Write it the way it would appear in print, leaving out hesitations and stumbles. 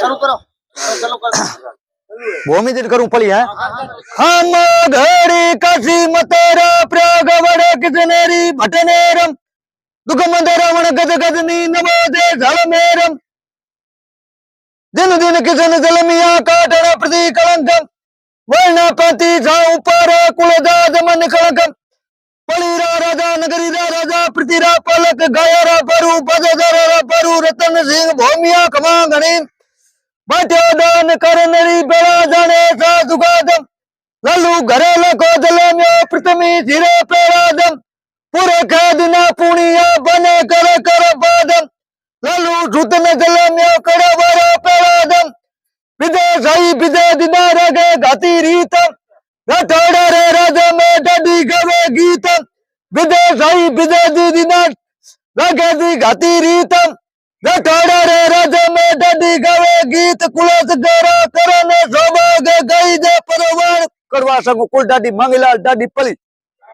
शुरू करो चलो कर भूमि तीर करूं पड़ी है हम घड़ी कसी मतेरा प्रयोग वड़े किसनेरी भटनेरम दुखमंदरमण गद गदनी नमो दे झलमेरम दिन दिन किसन जलमिया काटण प्रति कलंकम वर्णपति सा ऊपर कुलदाद मन कलंकम पलीरा राजा नगरीरा राजा प्रतिरा पलक गायरा परु पदधरा परु रतन सिंह भूमिया खमा गणी बाट्यो दान कर नरी बेड़ा जाने सा सुगादम लल्लू घरे लको दलम्यो प्रथमी धीरे पेरादम पूरे खेदिना पुनिया बने कर कर पादम लल्लू झूतन दलम्यो कड़ा वारा पेरादम विदे सही विदे दिना रगे घाती रीतम रठोड़ा रे राजा में डडी गवे गीतम विदे सही विदे दिना रगे दी घाती रीतम रठोड़ा रे राजा में डडी गवे गीत कुलस गरा करने शोभा गई दे परवान करवा सकूं कुल डाडी मंगलाल डाडी पली।